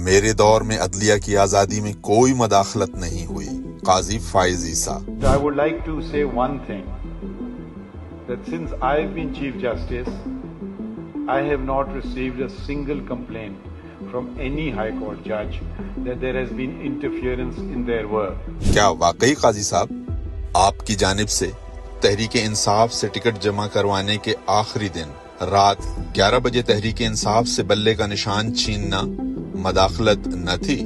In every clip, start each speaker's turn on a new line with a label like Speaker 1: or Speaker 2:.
Speaker 1: میرے دور میں عدلیہ کی آزادی میں کوئی مداخلت نہیں ہوئی. قاضی فائز عیسیٰ.
Speaker 2: I would like to say one thing, that since I've been Chief Justice, I have not received a single complaint from any High Court judge that there has been interference in their work.
Speaker 1: کیا واقعی قاضی صاحب آپ کی جانب سے تحریک انصاف سے ticket جمع کروانے کے آخری دن رات 11 بجے تحریک انصاف سے بلے کا نشان چھیننا مداخلت نہ تھی؟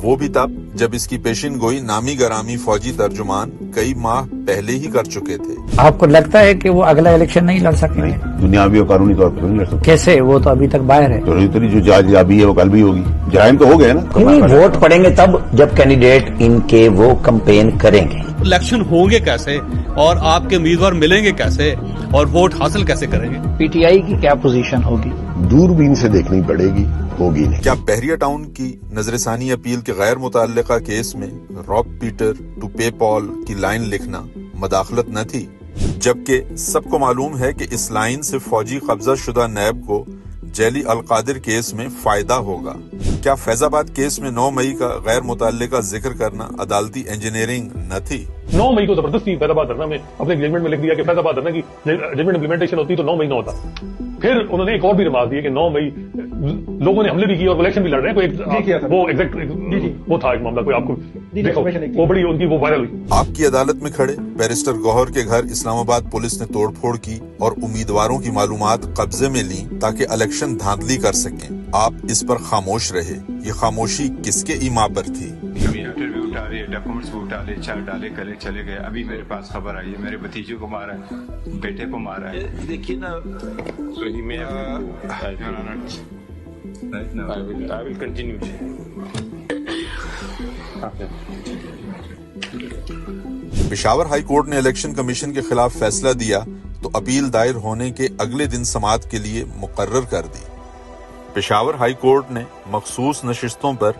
Speaker 1: وہ بھی تب جب اس کی پیشن گوئی نامی گرامی فوجی ترجمان کئی ماہ پہلے ہی کر چکے تھے.
Speaker 3: آپ کو لگتا ہے کہ وہ اگلا الیکشن نہیں لڑ سکیں گے؟
Speaker 4: دنیاوی اور قانونی طور پر نہیں لڑ سکتے.
Speaker 3: کیسے؟ وہ تو ابھی تک باہر ہے.
Speaker 4: تو جو جج ابھی ہے وہ کل بھی ہوگی. جرائم تو ہو گئے نا.
Speaker 5: نہیں، ووٹ پڑیں گے تب جب کینڈیڈیٹ ان کے وہ کمپین کریں گے.
Speaker 6: الیکشن ہوں گے کیسے اور آپ کے امیدوار ملیں گے کیسے اور ووٹ حاصل کیسے کریں گے؟
Speaker 3: پی ٹی آئی کی کیا پوزیشن ہوگی؟
Speaker 4: دوربین سے دیکھنی پڑے گی، ہوگی نہیں.
Speaker 1: کیا بحریہ ٹاؤن کی نظر ثانی اپیل کے غیر متعلقہ کیس میں راب پیٹر ٹو پے پال کی لائن لکھنا مداخلت نہ تھی؟ جبکہ سب کو معلوم ہے کہ اس لائن سے فوجی قبضہ شدہ نیب کو جیلی القادر کیس میں فائدہ ہوگا. کیا فیض آباد کیس میں 9 مئی کا غیر متعلقہ ذکر کرنا عدالتی انجینئرنگ نہ تھی؟
Speaker 7: 9 مئی کو زبردستی فیض آباد دھرنا میں اپنے ججمنٹ میں لکھ دیا کہ فیض آباد دھرنا کی ججمنٹ امپلیمنٹیشن ہوتی تو 9 مئی نہ ہوتا. پھر انہوں نے ایک اور بھی نماز دی کہ 9 مئی لوگوں نے حملے بھی کیے اور الیکشن بھی لڑ رہے ہیں. وہ ایگزیکٹ وہ تھا ایک معاملہ، کوئی آپ کو وہ بڑی ان کی وہ وائرل ہوئی.
Speaker 1: آپ کی عدالت میں کھڑے بیرسٹر گوہر کے گھر اسلام آباد پولیس نے توڑ پھوڑ کی اور امیدواروں کی معلومات قبضے میں لیں تاکہ الیکشن دھاندلی کر سکیں. آپ اس پر خاموش رہے. یہ خاموشی کس کے ایما پر تھی؟
Speaker 8: ڈاکومنٹس بھی اٹھا لے، چار ڈالے کرے چلے گئے. ابھی میرے پاس خبر آئی ہے میرے بھتیجے کو مارا ہے، بیٹے کو مارا ہے. دیکھیے نا،
Speaker 1: پشاور ہائی کورٹ نے الیکشن کمیشن کے خلاف فیصلہ دیا تو اپیل دائر ہونے کے اگلے دن سماعت کے لیے مقرر کر دی. پشاور ہائی کورٹ نے مخصوص نشستوں پر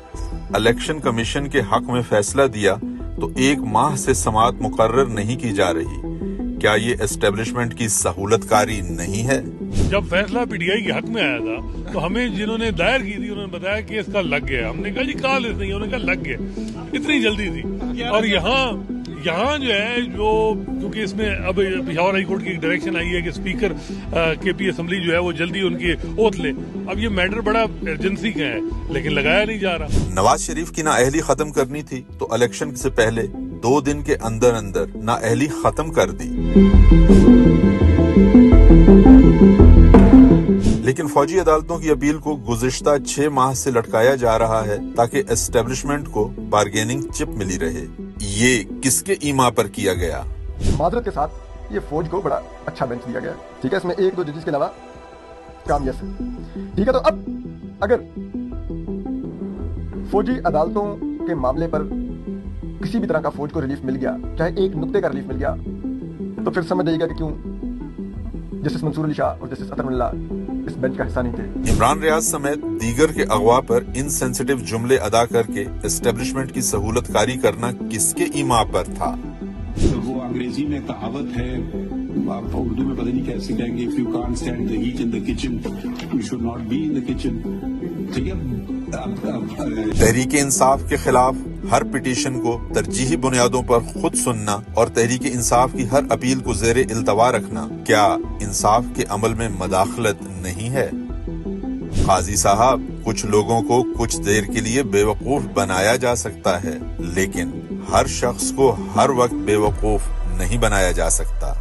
Speaker 1: الیکشن کمیشن کے حق میں فیصلہ دیا تو 1 ماہ سے سماعت مقرر نہیں کی جا رہی. کیا یہ اسٹیبلشمنٹ کی سہولت کاری نہیں ہے؟
Speaker 7: جب فیصلہ پی ٹی آئی کے حق میں آیا تھا تو ہمیں جنہوں نے دائر کی تھی انہوں نے بتایا کہ اس کا لگ گیا. ہم نے کہا جی کال اس نہیں، انہوں نے کہا لگ گیا. اتنی جلدی تھی. اور یہاں جو ہے کیونکہ اس میں اب پشاور ہائی کورٹ کی ایک ڈائریکشن آئی ہے کہ اسپیکر کے پی اسمبلی جو ہے وہ جلدی ان کی اوتھ لے. اب یہ میٹر بڑا ایمرجنسی کا ہے لیکن لگایا نہیں جا رہا.
Speaker 1: نواز شریف کی نااہلی ختم کرنی تھی تو الیکشن سے پہلے 2 دن کے اندر نااہلی ختم کر دی. لیکن فوجی عدالتوں کی اپیل کو گزشتہ 6 ماہ سے لٹکایا جا رہا ہے تاکہ اسٹیبلشمنٹ کو بارگیننگ چپ ملی رہے. یہ کس کے ایما پر کیا گیا؟
Speaker 9: معذرت کے ساتھ یہ فوج کو بڑا اچھا بینچ دیا گیا. ٹھیک ہے، اس میں 1-2 ججز کے علاوہ کام یس ہے. ٹھیک ہے، تو اب اگر فوجی عدالتوں کے معاملے پر کسی بھی طرح کا فوج کو ریلیف مل گیا، چاہے 1 نقطے کا ریلیف مل گیا، تو پھر سمجھ جائیے گا کہ کیوں جسٹس منصور علی شاہ اور جسٹس اطہر اللہ اس بینچ کا حصہ نہیں تھے.
Speaker 1: عمران ریاض سمیت دیگر کے اغوا پر انسینسٹیو جملے ادا کر کے اسٹیبلشمنٹ کی سہولت کاری کرنا کس کے ایما پر تھا؟
Speaker 10: وہ انگریزی میں کہاوت ہے، آپ اردو میں پتہ نہیں کیسے کہیں گے، if you can't stand the heat in the kitchen, you should not be in the kitchen. ٹھیک ہے،
Speaker 1: تحریک انصاف کے خلاف ہر پٹیشن کو ترجیحی بنیادوں پر خود سننا اور تحریک انصاف کی ہر اپیل کو زیر التوا رکھنا کیا انصاف کے عمل میں مداخلت نہیں ہے؟ قاضی صاحب، کچھ لوگوں کو کچھ دیر کے لیے بے وقوف بنایا جا سکتا ہے لیکن ہر شخص کو ہر وقت بے وقوف نہیں بنایا جا سکتا.